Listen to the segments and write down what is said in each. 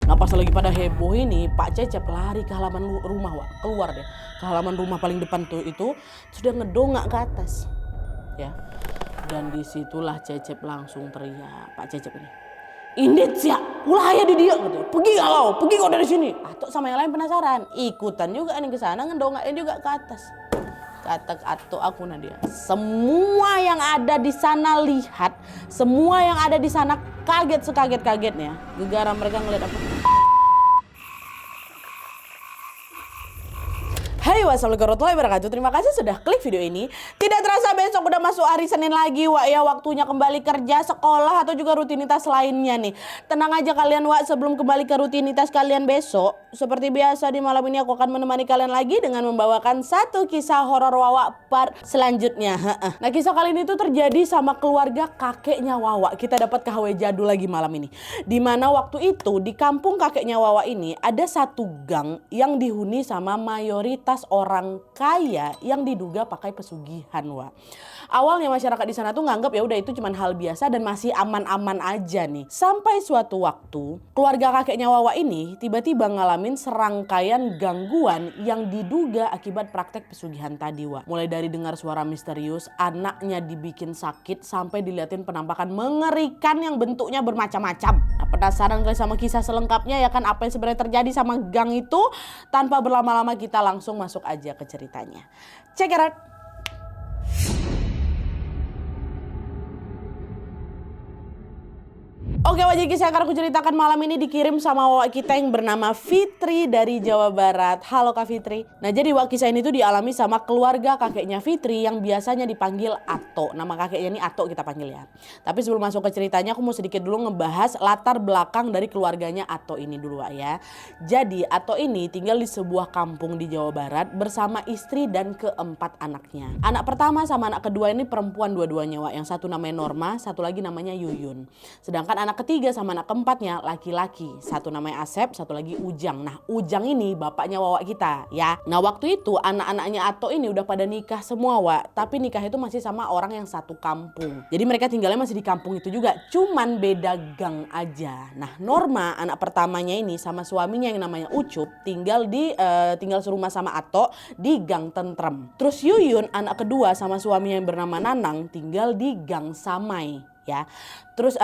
Nah pas lagi pada heboh ini, Pak Cecep lari ke halaman rumah, Wak. Keluar deh ke halaman rumah paling depan tuh itu, sudah ngedongak ke atas, ya. Dan disitulah Cecep langsung teriak, Pak Cecep ini. Indit sia, ulah ya di dia gitu. Pergi kau dari sini. Atok sama yang lain penasaran, ikutan juga nih ke sana ngedongaknya juga ke atas. Kata Atok aku Nadia, semua yang ada di sana lihat, semua yang ada di sana kaget sekaget-kagetnya. Gegara mereka ngeliat apa? Hai wassalamualaikum warahmatullahi wabarakatuh. Terima kasih sudah klik video ini. Tidak terasa besok udah masuk hari Senin lagi Wak ya. Waktunya kembali kerja, sekolah atau juga rutinitas lainnya nih. Tenang aja kalian Wak, sebelum kembali ke rutinitas kalian besok, seperti biasa di malam ini aku akan menemani kalian lagi dengan membawakan satu kisah horor Wawa part selanjutnya. Nah kisah kali ini tuh terjadi sama keluarga kakeknya Wawa. Kita dapat KW jadul lagi malam ini. Dimana waktu itu di kampung kakeknya Wawa ini ada satu gang yang dihuni sama mayoritas orang kaya yang diduga pakai pesugihan Wak. Awalnya masyarakat di sana tuh nganggap ya udah itu cuman hal biasa dan masih aman-aman aja nih. Sampai suatu waktu keluarga kakeknya Wawa ini tiba-tiba ngalamin serangkaian gangguan yang diduga akibat praktek pesugihan tadi Wak. Mulai dari dengar suara misterius, anaknya dibikin sakit sampai diliatin penampakan mengerikan yang bentuknya bermacam-macam. Nah, penasaran kali sama kisah selengkapnya ya kan apa yang sebenarnya terjadi sama gang itu? Tanpa berlama-lama kita langsung masuk aja ke ceritanya. Check it out. Oke, wajah kisah yang akan aku ceritakan malam ini dikirim sama Wawa kita yang bernama Fitri dari Jawa Barat. Halo Kak Fitri. Nah jadi Wawa kisah ini tuh dialami sama keluarga kakeknya Fitri yang biasanya dipanggil Ato. Nama kakeknya ini Ato kita panggil ya. Tapi sebelum masuk ke ceritanya aku mau sedikit dulu ngebahas latar belakang dari keluarganya Ato ini dulu Wak ya. Jadi Ato ini tinggal di sebuah kampung di Jawa Barat bersama istri dan keempat anaknya. Anak pertama sama anak kedua ini perempuan dua-duanya Wak. Yang satu namanya Norma, satu lagi namanya Yuyun. Sedangkan anak ketiga sama anak keempatnya laki-laki. Satu namanya Asep, satu lagi Ujang. Nah Ujang ini bapaknya Wawa kita ya. Nah waktu itu anak-anaknya Ato ini udah pada nikah semua Wak. Tapi nikah itu masih sama orang yang satu kampung. Jadi mereka tinggalnya masih di kampung itu juga. Cuman beda gang aja. Nah Norma anak pertamanya ini sama suaminya yang namanya Ucup tinggal serumah sama Ato di gang Tentrem. Terus Yuyun anak kedua sama suaminya yang bernama Nanang tinggal di gang Samai. Ya, terus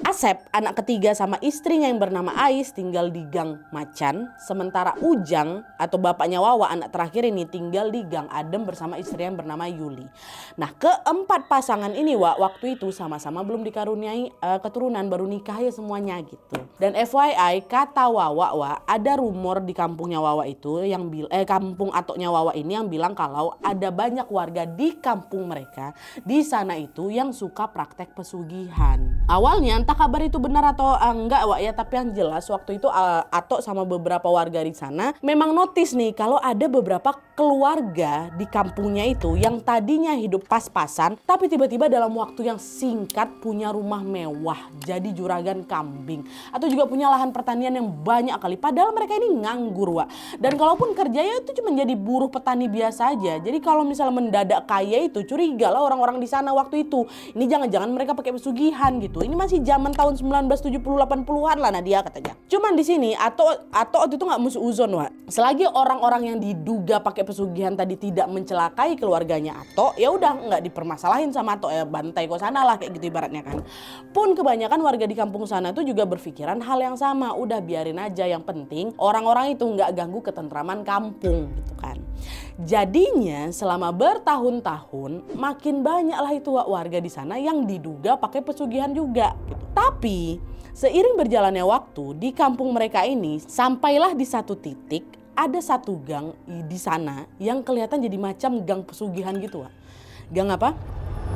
Asep anak ketiga sama istrinya yang bernama Ais tinggal di gang Macan. Sementara Ujang atau bapaknya Wawa anak terakhir ini tinggal di gang Adem bersama istrinya yang bernama Yuli. Nah keempat pasangan ini Wak waktu itu sama-sama belum dikaruniai keturunan, baru nikah ya semuanya gitu. Dan FYI kata Wawa Wak, ada rumor di kampungnya Wawa itu yang kampung Atoknya Wawa ini yang bilang kalau ada banyak warga di kampung mereka di sana itu yang suka praktek pesugihan. Awalnya entah kabar itu benar atau enggak Wak ya, tapi yang jelas waktu itu Atok sama beberapa warga di sana memang notice nih kalau ada beberapa keluarga di kampungnya itu yang tadinya hidup pas-pasan tapi tiba-tiba dalam waktu yang singkat punya rumah mewah, jadi juragan kambing atau juga punya lahan pertanian yang banyak kali, padahal mereka ini nganggur Wak. Dan kalaupun kerjanya itu cuma jadi buruh petani biasa aja. Jadi kalau misalnya mendadak kaya itu curiga lah orang-orang di sana waktu itu. Ini jangan-jangan mereka pakai pesugihan gitu. Ini masih zaman tahun 1970-80-an lah Nadia katanya. Cuman di sini Ato waktu itu nggak musuzon Wak. Selagi orang-orang yang diduga pakai pesugihan tadi tidak mencelakai keluarganya Ato, ya udah nggak dipermasalahin sama Ato, ya bantai kok sana lah kayak gitu ibaratnya kan. Pun kebanyakan warga di kampung sana tuh juga berpikiran hal yang sama. Udah biarin aja, yang penting orang-orang itu nggak ganggu ketentraman kampung gitu kan. Jadinya selama bertahun-tahun makin banyak lah itu warga di sana yang diduga pakai pesugihan juga gitu. Tapi seiring berjalannya waktu di kampung mereka ini sampailah di satu titik ada satu gang di sana yang kelihatan jadi macam gang pesugihan gitu Wak. Gang apa?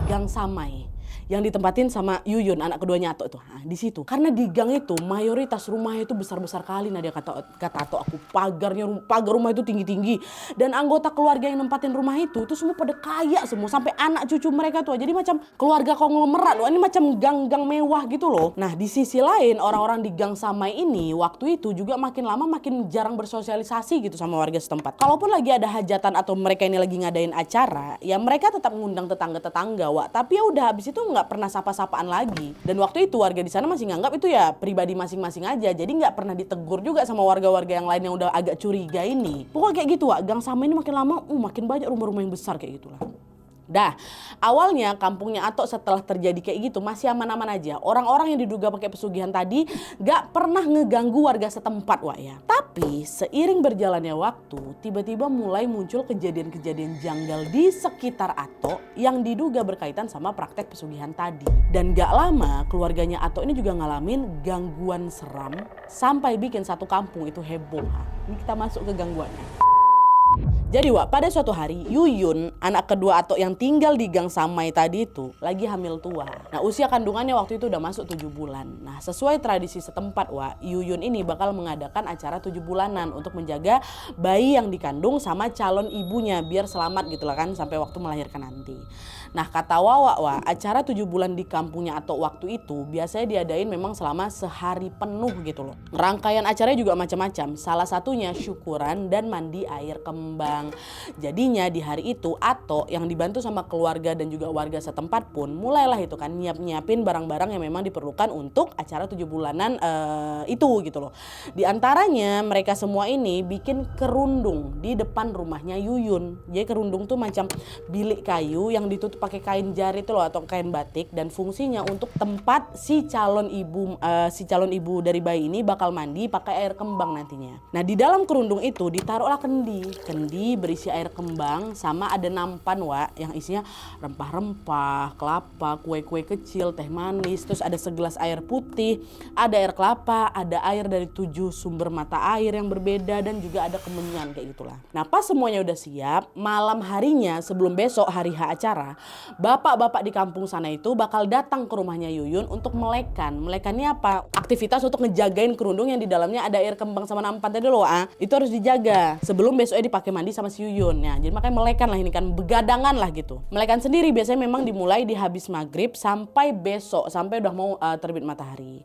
Gang Samai. Yang ditempatin sama Yuyun anak keduanya Ato itu. Nah, di situ. Karena di gang itu mayoritas rumahnya itu besar-besar kali. Nah dia kata Ato, aku pagar rumah itu tinggi-tinggi. Dan anggota keluarga yang nempatin rumah itu semua pada kaya semua. Sampai anak cucu mereka tuh. Jadi macam keluarga konglomerat. Wah, ini macam gang-gang mewah gitu loh. Nah di sisi lain orang-orang di gang Samai ini waktu itu juga makin lama makin jarang bersosialisasi gitu sama warga setempat. Kalaupun lagi ada hajatan atau mereka ini lagi ngadain acara, ya mereka tetap ngundang tetangga-tetangga Wak. Tapi ya udah habis itu nggak pernah sapa-sapaan lagi. Dan waktu itu warga di sana masih nganggap itu ya pribadi masing-masing aja. Jadi nggak pernah ditegur juga sama warga-warga yang lain yang udah agak curiga ini. Pokoknya kayak gitu, Wak. Gang Sama ini makin lama makin banyak rumah-rumah yang besar kayak gitulah. Dah, awalnya kampungnya Atok setelah terjadi kayak gitu masih aman-aman aja. Orang-orang yang diduga pakai pesugihan tadi gak pernah ngeganggu warga setempat, Wak ya. Tapi seiring berjalannya waktu, tiba-tiba mulai muncul kejadian-kejadian janggal di sekitar Atok yang diduga berkaitan sama praktek pesugihan tadi. Dan gak lama keluarganya Atok ini juga ngalamin gangguan seram sampai bikin satu kampung itu heboh. Ini kita masuk ke gangguannya. Jadi Wak, pada suatu hari Yuyun, anak kedua Atok yang tinggal di Gang Samai tadi itu lagi hamil tua. Nah usia kandungannya waktu itu udah masuk 7 bulan. Nah sesuai tradisi setempat Wak, Yuyun ini bakal mengadakan acara 7 bulanan untuk menjaga bayi yang dikandung sama calon ibunya biar selamat gitu lah kan sampai waktu melahirkan nanti. Nah kata Wawa Wak, acara 7 bulan di kampungnya Atok waktu itu biasanya diadain memang selama sehari penuh gitu loh. Rangkaian acaranya juga macam-macam, salah satunya syukuran dan mandi air kembang. Jadinya di hari itu Atok yang dibantu sama keluarga dan juga warga setempat pun mulailah itu kan nyiapin barang-barang yang memang diperlukan untuk acara 7 bulanan itu gitu loh. Di antaranya mereka semua ini bikin kerundung di depan rumahnya Yuyun. Jadi kerundung tuh macam bilik kayu yang ditutup pakai kain jarit itu loh atau kain batik, dan fungsinya untuk tempat si calon ibu dari bayi ini bakal mandi pakai air kembang nantinya. Nah di dalam kerundung itu ditaruhlah kendi berisi air kembang sama ada nampan Wak yang isinya rempah-rempah, kelapa, kue-kue kecil, teh manis, terus ada segelas air putih, ada air kelapa, ada air dari 7 sumber mata air yang berbeda dan juga ada kemenyan kayak gitulah. Nah pas semuanya udah siap, malam harinya sebelum besok hari H acara, bapak-bapak di kampung sana itu bakal datang ke rumahnya Yuyun untuk melekan. Melekannya apa? Aktivitas untuk ngejagain kerundung yang di dalamnya ada air kembang sama nampan tadi loh. Itu harus dijaga sebelum besoknya dipakai mandi sama si Yuyun. Ya, jadi makanya melekan lah ini kan, begadangan lah gitu. Melekan sendiri biasanya memang dimulai di habis maghrib sampai besok, sampai udah mau terbit matahari.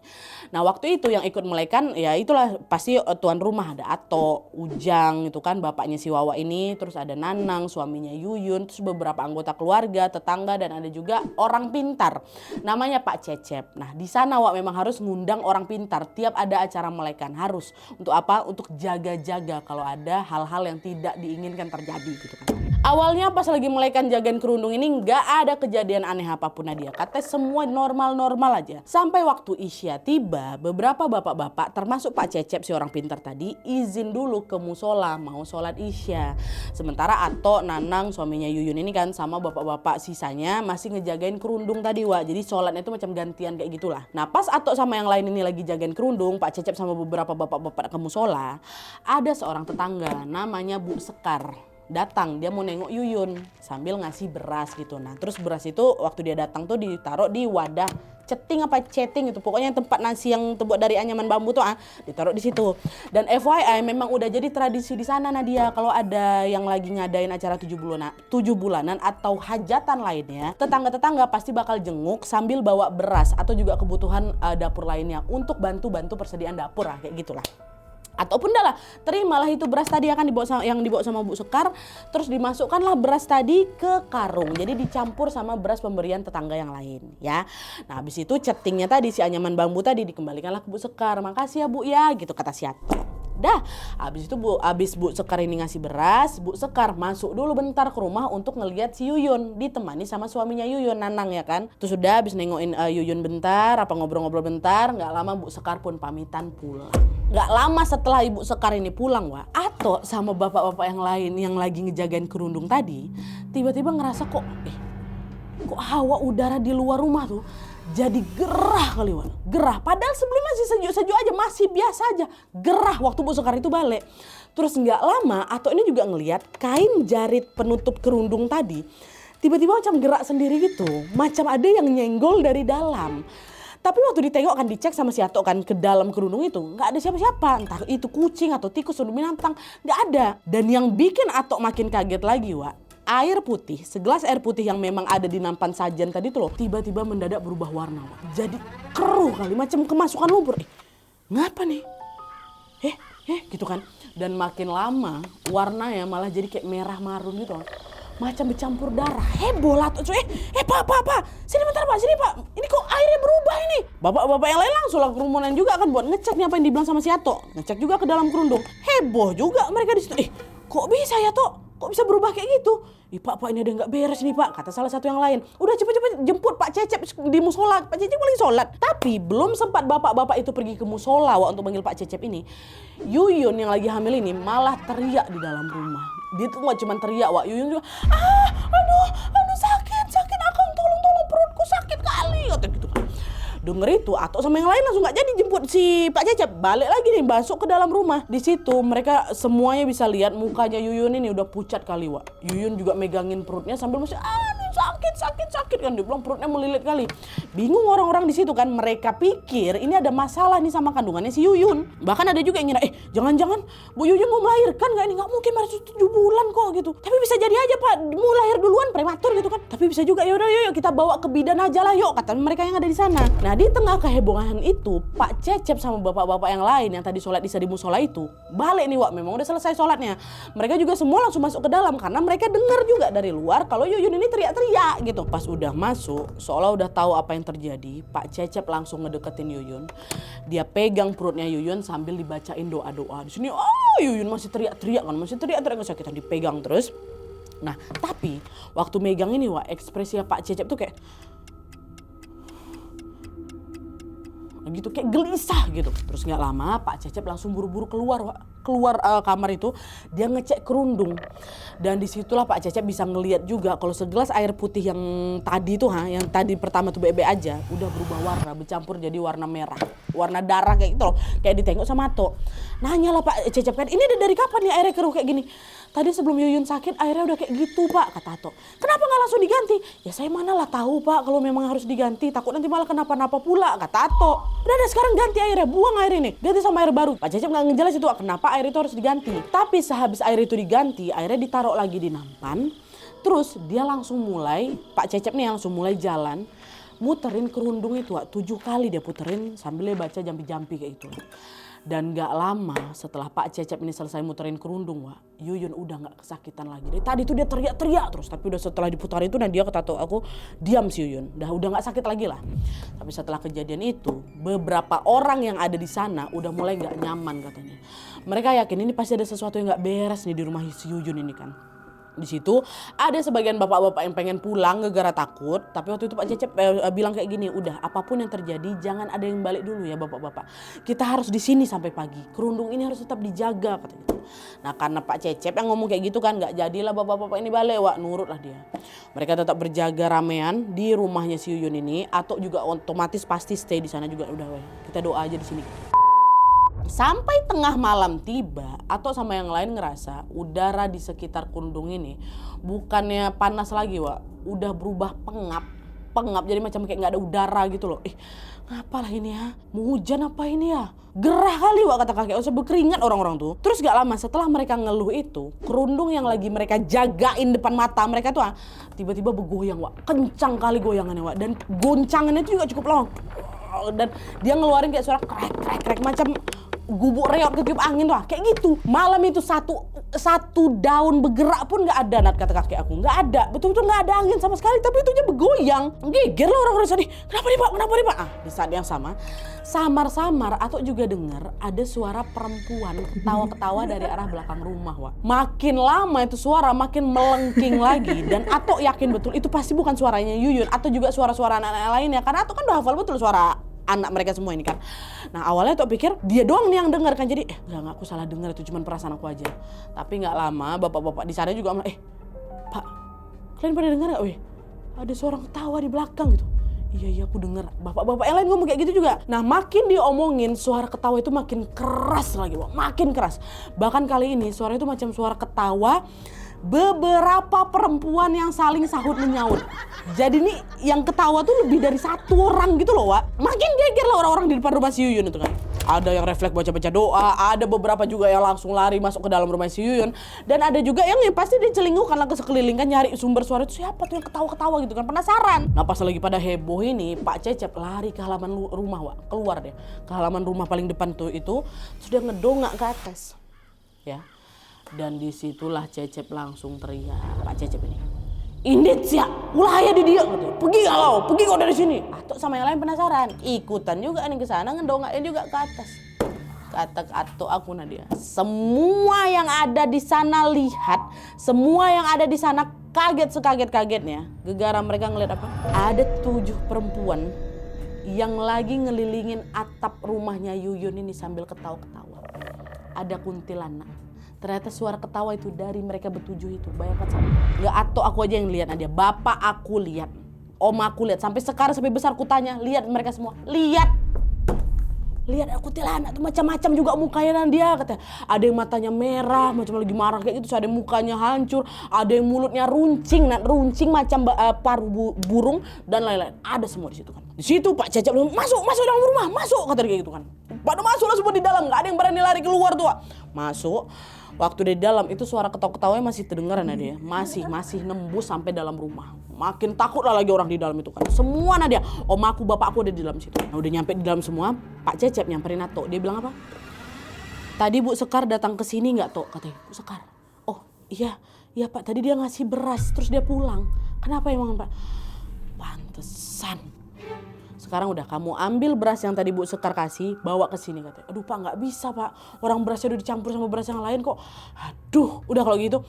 Nah waktu itu yang ikut melekan ya itulah pasti tuan rumah, ada Atok, Ujang itu kan bapaknya si Wawa ini, terus ada Nanang suaminya Yuyun, terus beberapa anggota keluarga, tetangga, dan ada juga orang pintar namanya Pak Cecep. Nah di sana Wak memang harus ngundang orang pintar tiap ada acara melekan, harus untuk apa? Untuk jaga-jaga kalau ada hal-hal yang tidak diinginkan terjadi gitu kan. Awalnya pas lagi melekan jagain kerundung ini nggak ada kejadian aneh apapun Nadia. Katanya semua normal-normal aja. Sampai waktu Isya tiba, beberapa bapak-bapak termasuk Pak Cecep si orang pintar tadi izin dulu ke musola mau sholat Isya. Sementara Atok, Nanang suaminya Yuyun ini kan sama bapak-bapak sisanya masih ngejagain kerundung tadi Wak. Jadi sholatnya itu macam gantian kayak gitulah. Nah pas Atok sama yang lain ini lagi jagain kerundung, Pak Cecep sama beberapa bapak-bapak ke musola, ada seorang tetangga namanya Bu Sekar datang, dia mau nengok Yuyun sambil ngasih beras gitu. Nah terus beras itu waktu dia datang tuh ditaruh di wadah ceting apa ceting itu, pokoknya tempat nasi yang terbuat dari anyaman bambu tuh ditaruh di situ. Dan FYI memang udah jadi tradisi di sana Nadia, kalau ada yang lagi ngadain acara 7 bulanan atau hajatan lainnya, tetangga-tetangga pasti bakal jenguk sambil bawa beras atau juga kebutuhan dapur lainnya untuk bantu-bantu persediaan dapur kayak gitulah. Ataupun dah lah, terimalah itu beras tadi akan dibawa sama Bu Sekar, terus dimasukkanlah beras tadi ke karung. Jadi dicampur sama beras pemberian tetangga yang lain ya. Nah habis itu cetingnya tadi, si anyaman bambu tadi dikembalikanlah ke Bu Sekar. Makasih ya Bu ya gitu kata si Atok. Dah, habis itu habis Bu Sekar ini ngasih beras, Bu Sekar masuk dulu bentar ke rumah untuk ngelihat si Yuyun, ditemani sama suaminya Yuyun, Nanang ya kan. Terus udah habis nengokin Yuyun bentar, apa ngobrol-ngobrol bentar, nggak lama Bu Sekar pun pamitan pulang. Nggak lama setelah Ibu Sekar ini pulang Wak, Atok sama bapak-bapak yang lain yang lagi ngejagain kerundung tadi, tiba-tiba ngerasa kok hawa udara di luar rumah tuh jadi gerah kali Wak. Gerah, padahal sebelumnya masih sejuk-sejuk aja, masih biasa aja. Gerah waktu Bu Sekar itu balik. Terus nggak lama Atok ini juga ngelihat kain jarit penutup kerundung tadi tiba-tiba macam gerak sendiri gitu, macam ada yang nyenggol dari dalam. Tapi waktu ditengok kan, dicek sama si Atok kan ke dalam kerundung itu, nggak ada siapa-siapa. Entah itu kucing atau tikus atau binatang, nggak ada. Dan yang bikin Atok makin kaget lagi Wak, air putih, segelas air putih yang memang ada di nampan sajen tadi tuh loh, tiba-tiba mendadak berubah warna Wak. Jadi keruh kali, macam kemasukan lumpur. Ngapa nih? gitu kan. Dan makin lama warnanya malah jadi kayak merah marun gitu. macam bercampur darah. Heboh lah tuh. Pak, sini bentar Pak, sini Pak. Ini kok airnya berubah ini. Bapak-bapak yang lain langsung lah kerumunan juga kan buat ngecek nih apa yang dibilang sama si Yato. Ngecek juga ke dalam kerundung. Heboh juga mereka di situ. Kok bisa Yato? Kok bisa berubah kayak gitu? Pak, ini ada yang nggak beres nih Pak, kata salah satu yang lain. Udah cepet-cepet jemput Pak Cecep di musola. Pak Cecep lagi sholat. Tapi belum sempat bapak-bapak itu pergi ke musola untuk manggil Pak Cecep ini, Yuyun yang lagi hamil ini malah teriak di dalam rumah. Dia tuh nggak cuma teriak, Yuyun juga, aduh sakit, akang tolong perutku sakit kali, kata gitu kan. Denger itu, Atok sama yang lain langsung nggak jadi jemput si Pak Cecep. Balik lagi nih, masuk ke dalam rumah. Di situ mereka semuanya bisa lihat mukanya Yuyun ini udah pucat kali, Yuyun juga megangin perutnya sambil masih, sakit kan. Dia bilang perutnya melilit kali. Bingung orang-orang di situ kan. Mereka pikir ini ada masalah nih sama kandungannya si Yuyun. Bahkan ada juga yang ngira, jangan-jangan Bu Yuyun mau melahirkan nggak ini? Nggak mungkin, baru 7 bulan kok gitu. Tapi bisa jadi aja Pak, mau lahir duluan prematur gitu kan. Tapi bisa juga, yaudah yuk kita bawa ke bidan aja lah yuk, kata mereka yang ada di sana. Nah, di tengah kehebohan itu, Pak Cecep sama bapak-bapak yang lain yang tadi sholat di musola itu balik nih, memang udah selesai sholatnya. Mereka juga semua langsung masuk ke dalam karena mereka dengar juga dari luar kalau Yuyun ini teriak-teriak gitu. Pas udah masuk, seolah udah tahu apa yang terjadi, Pak Cecep langsung ngedeketin Yuyun. Dia pegang perutnya Yuyun sambil dibacain doa-doa. Di sini, Yuyun masih teriak-teriak kan, kesakitan, dipegang terus. Nah, tapi waktu megang ini, ekspresi Pak Cecep tuh kayak gitu, kayak gelisah gitu. Terus nggak lama Pak Cecep langsung buru-buru keluar kamar itu. Dia ngecek kerundung dan disitulah Pak Cecep bisa ngelihat juga kalau segelas air putih yang tadi tuh yang tadi pertama tuh bebe aja udah berubah warna, bercampur jadi warna merah, warna darah kayak gitu loh, kayak ditengok sama Ato. Nanya lah Pak Cecep kan, ini dari kapan nih airnya keruh kayak gini? Tadi sebelum Yuyun sakit airnya udah kayak gitu Pak, kata Ato. Kenapa nggak langsung diganti? Ya saya mana lah tahu Pak kalau memang harus diganti, takut nanti malah kenapa-napa pula, kata Ato. Udah sekarang ganti airnya, buang air ini, ganti sama air baru. Pak Cecep nggak ngejelas itu kenapa air itu harus diganti. Tapi sehabis air itu diganti, airnya ditaruh lagi di nampan. Terus dia langsung mulai, Pak Cecep nih langsung mulai jalan, muterin kerundung itu 7 kali dia puterin sambil dia baca jampi-jampi kayak gitu. Dan gak lama setelah Pak Cecep ini selesai muterin kerundung, Yuyun udah gak kesakitan lagi. Dari tadi tuh dia teriak-teriak terus, tapi udah setelah diputar itu dan dia kata aku diam si Yuyun, udah gak sakit lagi lah. Tapi setelah kejadian itu, beberapa orang yang ada di sana udah mulai gak nyaman katanya. Mereka yakin ini pasti ada sesuatu yang gak beres nih di rumah si Yuyun ini kan. Di situ ada sebagian bapak-bapak yang pengen pulang gara-gara takut, tapi waktu itu Pak Cecep bilang kayak gini, udah apapun yang terjadi jangan ada yang balik dulu ya bapak-bapak. Kita harus di sini sampai pagi. Kerundung ini harus tetap dijaga katanya gitu. Nah, karena Pak Cecep yang ngomong kayak gitu kan, nggak jadilah bapak-bapak ini balik, nurutlah dia. Mereka tetap berjaga ramean di rumahnya si Yuyun ini, atau juga otomatis pasti stay di sana juga. Udah kita doa aja di sini. Sampai tengah malam tiba, Ato sama yang lain ngerasa udara di sekitar kerundung ini bukannya panas lagi, udah berubah pengap jadi macam kayak nggak ada udara gitu loh. Ngapalah ini ya? Mau hujan apa ini ya? Gerah kali kata kakek, usah berkeringat orang-orang tuh. Terus gak lama setelah mereka ngeluh itu, kerundung yang lagi mereka jagain depan mata mereka tuh tiba-tiba bergoyang, kencang kali goyangannya, dan goncangannya itu juga cukup lama. Dan dia ngeluarin kayak suara krek macam gubuk reot ketiup angin tuh, kayak gitu. Malam itu satu daun bergerak pun nggak ada, Nat, kata kakek aku. Nggak ada, betul-betul nggak ada angin sama sekali, tapi itu aja bergoyang. Geger lah orang-orang sedih. Kenapa nih Pak? Di saat yang sama, samar-samar Atok juga dengar ada suara perempuan ketawa-ketawa dari arah belakang rumah, Makin lama itu suara makin melengking lagi, dan Atok yakin betul itu pasti bukan suaranya Yuyun atau juga suara-suara anak-anak lainnya, karena Atok kan udah hafal betul suara anak mereka semua ini kan. Nah, awalnya Atok pikir dia doang nih yang dengar kan, jadi enggak, aku salah dengar, itu cuma perasaan aku aja. Tapi nggak lama bapak-bapak di sana juga Pak, kalian pada dengar nggak? Ada seorang ketawa di belakang gitu. Iya aku dengar. Bapak-bapak yang lain ngomong kayak gitu juga. Nah, makin diomongin suara ketawa itu makin keras lagi, makin keras. Bahkan kali ini suara itu macam suara ketawa beberapa perempuan yang saling sahut menyaut. Jadi nih yang ketawa tuh lebih dari 1 orang gitu loh, Makin geger lah orang-orang di depan rumah si Yuyun itu kan. Ada yang refleks baca-baca doa, ada beberapa juga yang langsung lari masuk ke dalam rumah si Yuyun, dan ada juga yang pasti dicelinguk karena ke sekeliling kan, nyari sumber suara itu siapa tuh yang ketawa-ketawa gitu kan, penasaran. Nah, pas lagi pada heboh ini, Pak Cecep lari ke halaman rumah, keluar deh ke halaman rumah paling depan tuh itu, sudah ngedongak ke atas, ya. Dan disitulah Cecep langsung teriak, Pak Cecep ini. Indit ya, ulah ya di dia, pergi kau dari sini. Atok sama yang lain penasaran, ikutan juga nih ke sana, ngedongain juga ke atas. Kata Atok aku Nadia, semua yang ada di sana lihat, semua yang ada di sana kaget sekaget-kagetnya. Gegara mereka ngeliat apa? Ada 7 perempuan yang lagi ngelilingin atap rumahnya Yuyun ini sambil ketawa-ketawa. Ada kuntilanak. Ternyata suara ketawa itu dari mereka bertujuh itu. Bayangkan sama. Gak Atok aku aja yang lihat Nadia. Bapak aku lihat. Om aku lihat. Sampai sekarang sampai besar ku tanya. Lihat mereka semua. Lihat aku kuntilanak tuh macam-macam juga mukanya dia katanya. Ada yang matanya merah macam lagi marah kayak gitu. Ada yang mukanya hancur. Ada yang mulutnya runcing macam paru burung dan lain-lain. Ada semua di situ kan. Di situ Pak Cecep masuk dalam rumah, masuk kata dia kayak gitu kan. Pada masuk lah semua di dalam, nggak ada yang berani lari keluar tuh. Masuk. Waktu di dalam itu suara ketawa-ketawanya masih terdengar Nadia. Masih nembus sampai dalam rumah. Makin takut lah lagi orang di dalam itu kan. Semua Nadia, om aku, bapak aku ada di dalam situ. Nah, udah nyampe di dalam semua, Pak Cecep nyamperin Atok. Dia bilang apa? Tadi Bu Sekar datang ke sini nggak Tok? Katanya, Bu Sekar. Oh iya Pak, tadi dia ngasih beras terus dia pulang. Kenapa emang Pak? Pantesan. Sekarang udah kamu ambil beras yang tadi Bu Sekar kasih, bawa ke sini katanya. Aduh Pak, nggak bisa Pak. Orang berasnya udah dicampur sama beras yang lain kok. Aduh, udah kalau gitu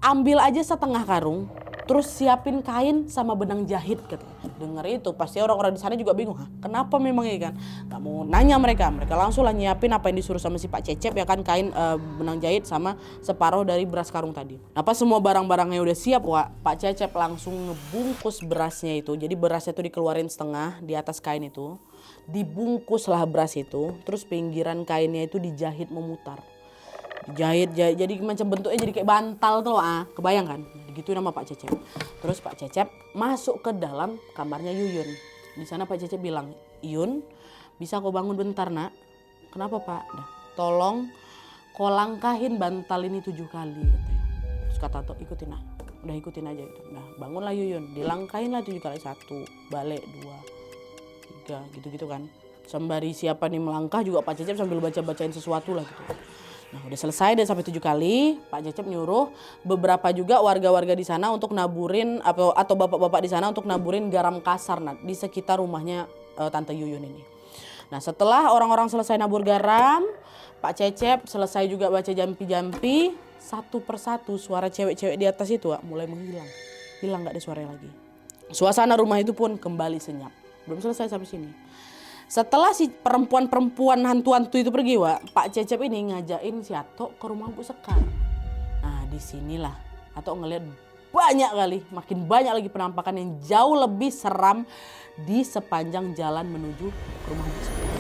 ambil aja setengah karung, terus siapin kain sama benang jahit katanya. Dengar itu pasti orang-orang di sana juga bingung. Hah, kenapa memang ya kan? Gak mau nanya mereka langsung lah nyiapin apa yang disuruh sama si Pak Cecep ya kan, kain benang jahit sama separuh dari beras karung tadi. Nah pas semua barang-barangnya udah siap Pak Cecep langsung ngebungkus berasnya itu. Jadi berasnya itu dikeluarin setengah di atas kain itu, dibungkuslah beras itu, terus pinggiran kainnya itu dijahit memutar. Dijahit jadi macam bentuknya jadi kayak bantal tuh kebayang kan? Gitu nama Pak Cecep. Terus Pak Cecep masuk ke dalam kamarnya Yuyun. Di sana Pak Cecep bilang, Yun, bisa kau bangun bentar nak? Kenapa Pak? Nah, tolong kau langkahin bantal ini 7 kali. Terus kata Atok, ikutin lah. Udah ikutin aja gitu. Nah bangunlah Yuyun, dilangkahin lah 7 kali. 1, balik 2, 3, gitu-gitu kan. Sembari siapa nih melangkah juga Pak Cecep sambil baca-bacain sesuatu lah gitu. Nah udah selesai dan sampai 7 kali, Pak Cecep nyuruh beberapa juga warga-warga di sana untuk naburin atau bapak-bapak di sana untuk naburin garam kasar di sekitar rumahnya Tante Yuyun ini. Nah setelah orang-orang selesai nabur garam, Pak Cecep selesai juga baca jampi-jampi, satu persatu suara cewek-cewek di atas itu mulai menghilang. Hilang gak ada suara lagi. Suasana rumah itu pun kembali senyap. Belum selesai sampai sini. Setelah si perempuan-perempuan hantu-hantu itu pergi, Pak Cecep ini ngajakin si Atok ke rumah Bu Sekar. Nah, disinilah Atok ngeliat makin banyak lagi penampakan yang jauh lebih seram di sepanjang jalan menuju ke rumah Bu Sekar.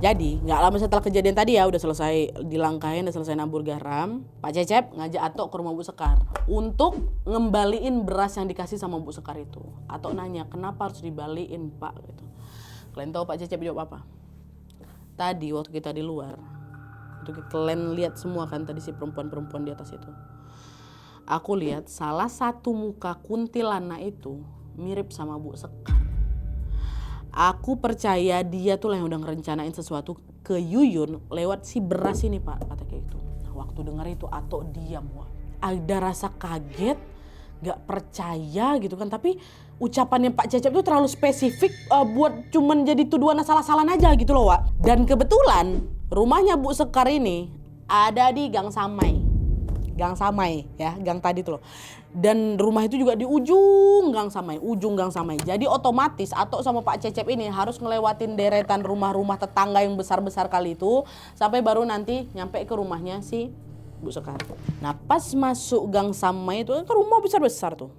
Jadi, nggak lama setelah kejadian tadi udah selesai dilangkahin, udah selesai nabur garam, Pak Cecep ngajak Atok ke rumah Bu Sekar untuk ngembaliin beras yang dikasih sama Bu Sekar itu. Atok nanya, kenapa harus dibaliin Pak? Gitu. Kalian tahu Pak Cecep jawab apa? Tadi waktu kita di luar, kalian lihat semua kan tadi si perempuan-perempuan di atas itu. Aku lihat salah satu muka kuntilanak itu mirip sama Bu Sekar. Aku percaya dia tuh yang udah ngerencanain sesuatu ke Yuyun lewat si beras ini Pak, kata kayak gitu. Nah, waktu dengar itu Atok diam, ada rasa kaget, gak percaya gitu kan, tapi ucapannya Pak Cecep itu terlalu spesifik buat cuman jadi tuduhan asal-asalan aja gitu loh Dan kebetulan rumahnya Bu Sekar ini ada di Gang Samai ya, gang tadi tuh loh. Dan rumah itu juga di ujung Gang Samai. Jadi otomatis Atok sama Pak Cecep ini harus ngelewatin deretan rumah-rumah tetangga yang besar-besar kali itu sampai baru nanti nyampe ke rumahnya si Bu Sekar. Nah pas masuk Gang Samai itu kan rumah besar-besar tuh.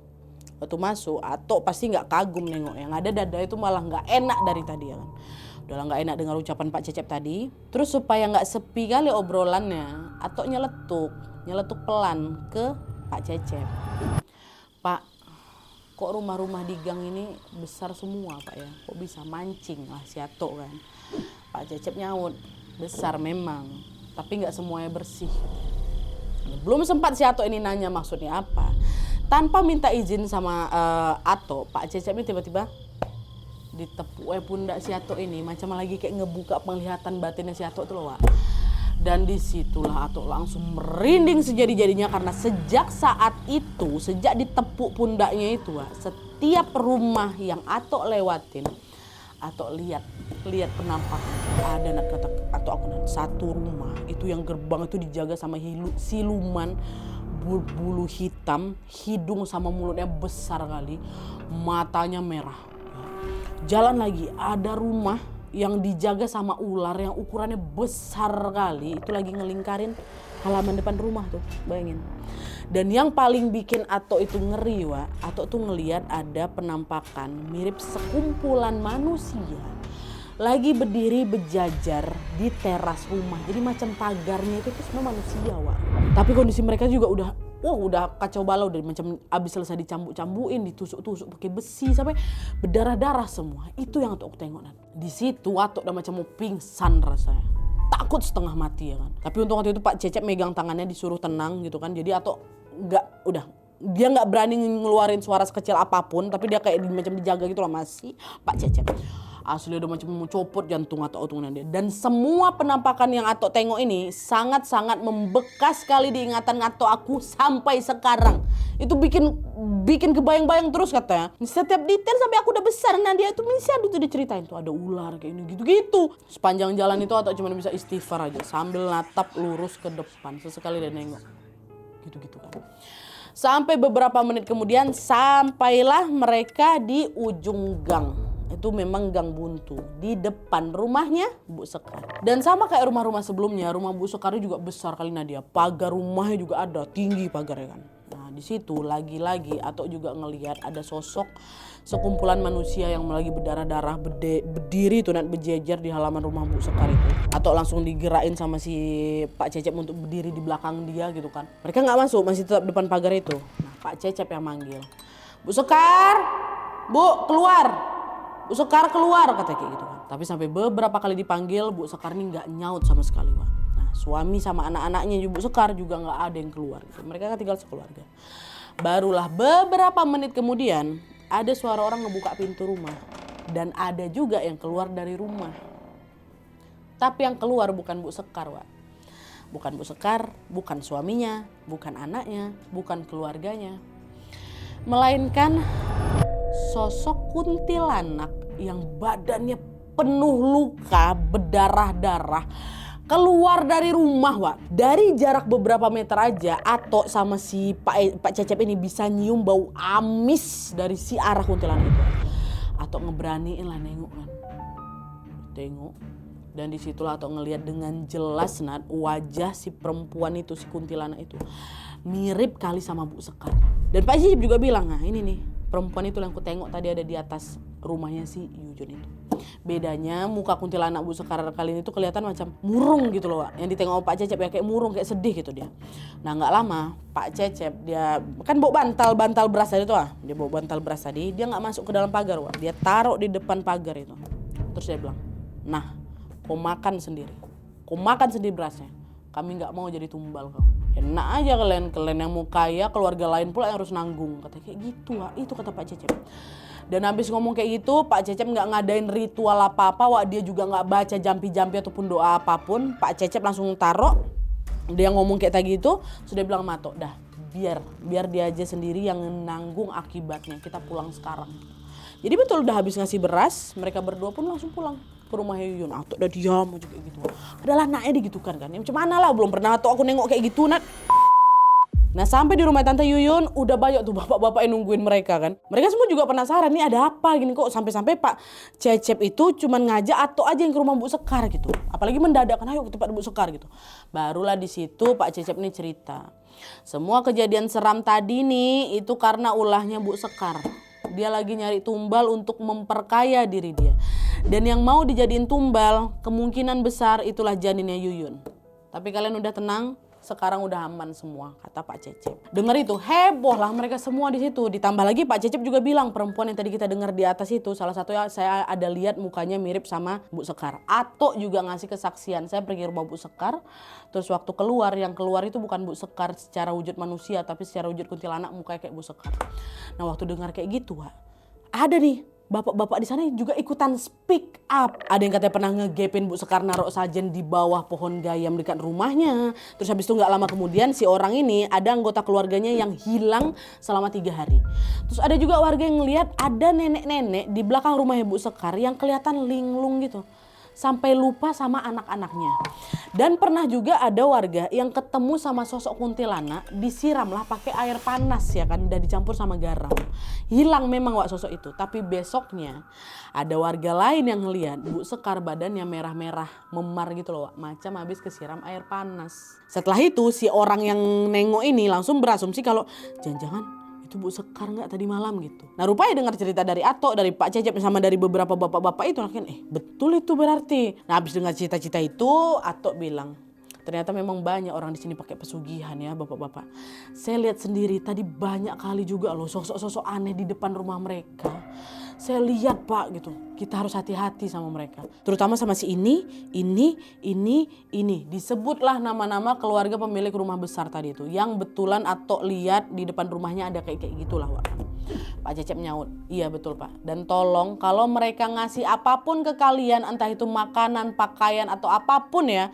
Waktu masuk Atok pasti nggak kagum nengok, yang ada dada itu malah nggak enak dari tadi ya kan. Udah nggak enak dengar ucapan Pak Cecep tadi. Terus supaya nggak sepi kali obrolannya, Atok nyeletuk pelan ke Pak Cecep. Pak, kok rumah-rumah di gang ini besar semua Pak ya? Kok bisa mancing lah si Atok kan? Pak Cecep nyaut, besar memang, tapi nggak semuanya bersih. Belum sempat si Atok ini nanya maksudnya apa. Tanpa minta izin sama Atok, Pak Cecep ini tiba-tiba ditepuk pundak si Atok ini. Macam lagi kayak ngebuka penglihatan batinnya si Atok tuh loh, Wak. Dan disitulah Atok langsung merinding sejadi-jadinya karena sejak saat itu, sejak ditepuk pundaknya itu, setiap rumah yang Atok lewatin, Atok lihat penampakan. Ada kata Atok, satu rumah itu yang gerbang itu dijaga sama siluman bulu hitam, hidung sama mulutnya besar kali, matanya merah. Jalan lagi, ada rumah yang dijaga sama ular yang ukurannya besar kali, itu lagi ngelingkarin halaman depan rumah tuh, bayangin. Dan yang paling bikin Atok itu ngeri, Atok tuh ngelihat ada penampakan mirip sekumpulan manusia lagi berdiri berjajar di teras rumah. Jadi macam pagarnya itu semua manusia, Tapi kondisi mereka juga udah kacau balau, dari macam abis selesai dicambuk-cambuin, ditusuk-tusuk pakai besi sampai berdarah-darah semua. Itu yang Atok tengok. Di situ Atok udah macam mau pingsan rasanya. Takut setengah mati ya kan. Tapi untung waktu itu Pak Cecep megang tangannya disuruh tenang gitu kan. Jadi Atok dia nggak berani ngeluarin suara sekecil apapun, tapi dia kayak macam dijaga gitu lah masih Pak Cecep. Asli udah macam mau copot jantung Atok dia. Dan semua penampakan yang Atok tengok ini sangat-sangat membekas sekali di ingatan Atok aku sampai sekarang. Itu bikin kebayang-bayang terus katanya. Setiap detail sampai aku udah besar. Nah dia itu misal itu diceritain tuh ada ular kayak ini gitu-gitu. Sepanjang jalan itu Atok cuma bisa istighfar aja sambil natap lurus ke depan. Sesekali dia nengok. Gitu-gitu kan. Sampai beberapa menit kemudian sampailah mereka di ujung gang. Itu memang gang buntu di depan rumahnya Bu Sekar. Dan sama kayak rumah-rumah sebelumnya, rumah Bu Sekar juga besar kali Nadia. Pagar rumahnya juga ada, tinggi pagarnya kan. Nah di situ lagi-lagi Atok juga ngelihat ada sosok sekumpulan manusia yang lagi berdarah-darah berdiri tuh berjejer di halaman rumah Bu Sekar itu. Atok langsung digerakin sama si Pak Cecep untuk berdiri di belakang dia gitu kan. Mereka nggak masuk, masih tetap depan pagar itu. Nah Pak Cecep yang manggil, Bu Sekar, Bu keluar. Bu Sekar keluar katanya kayak gitu kan. Tapi sampai beberapa kali dipanggil Bu Sekar ini nggak nyaut sama sekali, Nah suami sama anak-anaknya Bu Sekar juga nggak ada yang keluar gitu. Mereka kan tinggal sekeluarga. Barulah beberapa menit kemudian ada suara orang ngebuka pintu rumah. Dan ada juga yang keluar dari rumah. Tapi yang keluar bukan Bu Sekar, Bukan Bu Sekar, bukan suaminya, bukan anaknya, bukan keluarganya. Melainkan sosok kuntilanak yang badannya penuh luka, berdarah-darah, keluar dari rumah, Dari jarak beberapa meter aja, Atok sama si Pak Cecep ini bisa nyium bau amis dari si arah kuntilanak itu. Atok ngeberaniin lah nengok kan. Tengok. Dan disitulah Atok ngelihat dengan jelas wajah si perempuan itu, si kuntilanak itu. Mirip kali sama Bu Sekar. Dan Pak Cecep juga bilang, nah ini nih. Perempuan itu yang aku tengok tadi ada di atas rumahnya si Yuyun itu. Bedanya muka kuntilanak Bu Sekar kali ini tuh kelihatan macam murung gitu loh, Yang ditengok Pak Cecep ya kayak murung, kayak sedih gitu dia. Nah nggak lama Pak Cecep dia kan bawa bantal beras tadi tuh, Dia bawa bantal beras tadi, dia nggak masuk ke dalam pagar, Dia taruh di depan pagar itu. Terus dia bilang, nah kau makan sendiri berasnya. Kami nggak mau jadi tumbal kau. Enak aja kalian yang mau kaya, keluarga lain pula yang harus nanggung. Kata kayak gitu, Itu kata Pak Cecep. Dan habis ngomong kayak gitu, Pak Cecep nggak ngadain ritual apa-apa, Dia juga nggak baca jampi-jampi ataupun doa apapun. Pak Cecep langsung taruh. Dia ngomong kayak tadi gitu, sudah bilang Matok, dah biar dia aja sendiri yang nanggung akibatnya. Kita pulang sekarang. Jadi betul udah habis ngasih beras, mereka berdua pun langsung pulang ke rumah Yuyun. Atok udah diam aja kayak gitu. Padahal anaknya digitukan kan. Macam mana lah, belum pernah aku nengok kayak gitu, Nah sampai di rumah Tante Yuyun udah banyak tuh bapak-bapak yang nungguin mereka kan. Mereka semua juga penasaran, nih ada apa gini kok sampai-sampai Pak Cecep itu cuman ngajak Atok aja yang ke rumah Bu Sekar gitu. Apalagi mendadak kan, ayo ke tempat Bu Sekar gitu. Barulah di situ Pak Cecep nih cerita. Semua kejadian seram tadi nih itu karena ulahnya Bu Sekar. Dia lagi nyari tumbal untuk memperkaya diri dia. Dan yang mau dijadiin tumbal kemungkinan besar itulah janinnya Yuyun. Tapi kalian udah tenang, sekarang udah aman semua, kata Pak Cecep. Dengar itu heboh lah mereka semua di situ. Ditambah lagi Pak Cecep juga bilang perempuan yang tadi kita dengar di atas itu salah satunya saya ada lihat mukanya mirip sama Bu Sekar. Atok juga ngasih kesaksian, saya pergi rumah Bu Sekar. Terus waktu keluar, yang keluar itu bukan Bu Sekar secara wujud manusia, tapi secara wujud kuntilanak mukanya kayak Bu Sekar. Nah waktu dengar kayak gitu, ada nih bapak-bapak di sana juga ikutan speak up. Ada yang katanya pernah ngegepin Bu Sekar naruh sajen di bawah pohon gayam dekat rumahnya. Terus habis itu nggak lama kemudian si orang ini ada anggota keluarganya yang hilang selama 3 hari. Terus ada juga warga yang ngelihat ada nenek-nenek di belakang rumahnya Bu Sekar yang kelihatan linglung gitu. Sampai lupa sama anak-anaknya. Dan pernah juga ada warga yang ketemu sama sosok kuntilanak disiram lah pakai air panas ya kan, udah dicampur sama garam. Hilang memang Wak sosok itu, tapi besoknya ada warga lain yang ngelihat Bu Sekar badannya merah-merah memar gitu loh Wak, macam habis kesiram air panas. Setelah itu si orang yang nengok ini langsung berasumsi kalau jangan-jangan itu Bu Sekar nggak tadi malam gitu. Nah rupanya dengar cerita dari Atok, dari Pak Cecep sama dari beberapa bapak-bapak itu kan betul itu berarti. Nah habis dengar cerita-cerita itu Atok bilang ternyata memang banyak orang di sini pakai pesugihan ya bapak-bapak. Saya lihat sendiri tadi banyak kali juga loh sosok-sosok aneh di depan rumah mereka. Saya lihat Pak gitu, kita harus hati-hati sama mereka. Terutama sama si ini. Disebutlah nama-nama keluarga pemilik rumah besar tadi itu. Yang betulan Atok lihat di depan rumahnya ada kayak gitulah Wak. Pak Cecep nyaut, iya betul Pak. Dan tolong kalau mereka ngasih apapun ke kalian, entah itu makanan, pakaian atau apapun ya,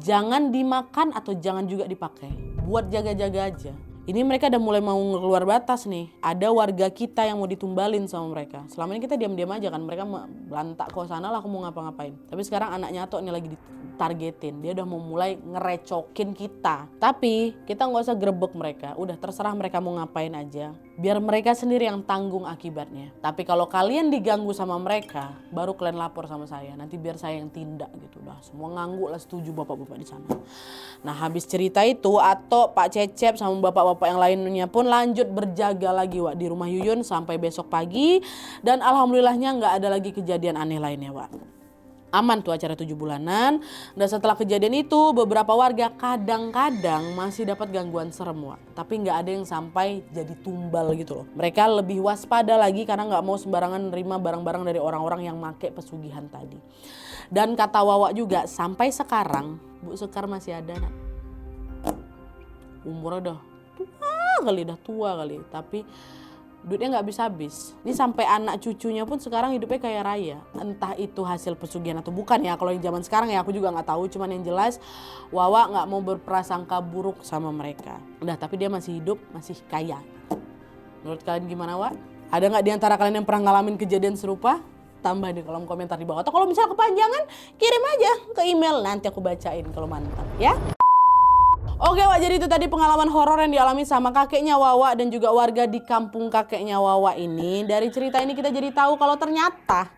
jangan dimakan atau jangan juga dipakai. Buat jaga-jaga aja. Ini mereka udah mulai mau keluar batas nih. Ada warga kita yang mau ditumbalin sama mereka. Selama ini kita diam-diam aja kan. Mereka belantak kok sana lah aku mau ngapa-ngapain. Tapi sekarang anaknya Atok ini lagi ditargetin. Dia udah mau mulai ngerecokin kita. Tapi kita nggak usah grebek mereka. Udah terserah mereka mau ngapain aja. Biar mereka sendiri yang tanggung akibatnya. Tapi kalau kalian diganggu sama mereka, baru kalian lapor sama saya. Nanti biar saya yang tindak gitu. Udah semua ngangguk lah, setuju bapak-bapak di sana. Nah habis cerita itu Atok, Pak Cecep sama bapak-bapak yang lainnya pun lanjut berjaga lagi Wak di rumah Yuyun sampai besok pagi. Dan alhamdulillahnya nggak ada lagi kejadian aneh lainnya Wak. Aman tuh acara 7 bulanan. Dan setelah kejadian itu beberapa warga kadang-kadang masih dapat gangguan serem Wak. Tapi nggak ada yang sampai jadi tumbal gitu loh. Mereka lebih waspada lagi karena nggak mau sembarangan nerima barang-barang dari orang-orang yang make pesugihan tadi. Dan kata Wawa juga sampai sekarang Bu Sekar masih ada nak. Umurnya dah tua kali. Tapi duitnya nggak habis-habis. Ini sampai anak cucunya pun sekarang hidupnya kaya raya. Entah itu hasil pesugihan atau bukan ya. Kalau yang zaman sekarang ya aku juga nggak tahu. Cuman yang jelas Wawa nggak mau berprasangka buruk sama mereka. Udah tapi dia masih hidup, masih kaya. Menurut kalian gimana Wak? Ada nggak di antara kalian yang pernah ngalamin kejadian serupa? Tambah di kolom komentar di bawah. Atau kalau misalnya kepanjangan kirim aja ke email. Nanti aku bacain kalau mantap ya. Oke Wak, jadi itu tadi pengalaman horor yang dialami sama kakeknya Wawa dan juga warga di kampung kakeknya Wawa ini. Dari cerita ini kita jadi tahu kalau ternyata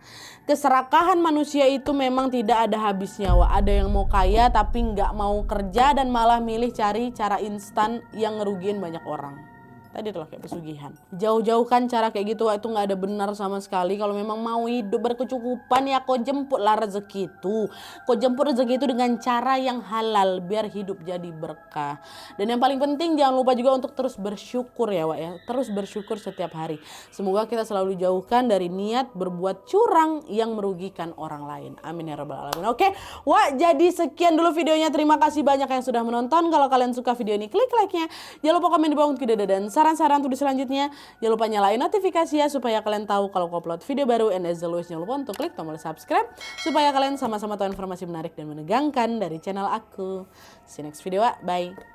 keserakahan manusia itu memang tidak ada habisnya Wak. Ada yang mau kaya tapi nggak mau kerja dan malah milih cari cara instan yang ngerugiin banyak orang. Tadi itulah kayak pesugihan. Jauh-jauhkan cara kayak gitu Wak, itu nggak ada benar sama sekali. Kalau memang mau hidup berkecukupan ya kau jemputlah rezeki itu. Kau jemput rezeki itu dengan cara yang halal biar hidup jadi berkah. Dan yang paling penting jangan lupa juga untuk terus bersyukur ya Wak ya. Terus bersyukur setiap hari. Semoga kita selalu dijauhkan dari niat berbuat curang yang merugikan orang lain. Amin ya rabbal alamin. Oke Wak, jadi sekian dulu videonya. Terima kasih banyak yang sudah menonton. Kalau kalian suka video ini klik like-nya. Jangan lupa komen di bawah untuk ide dan saran-saran untuk selanjutnya. Jangan lupa nyalain notifikasi ya supaya kalian tahu kalau aku upload video baru. And as always jangan lupa untuk klik tombol subscribe supaya kalian sama-sama tahu informasi menarik dan menegangkan dari channel aku. See you next video, bye.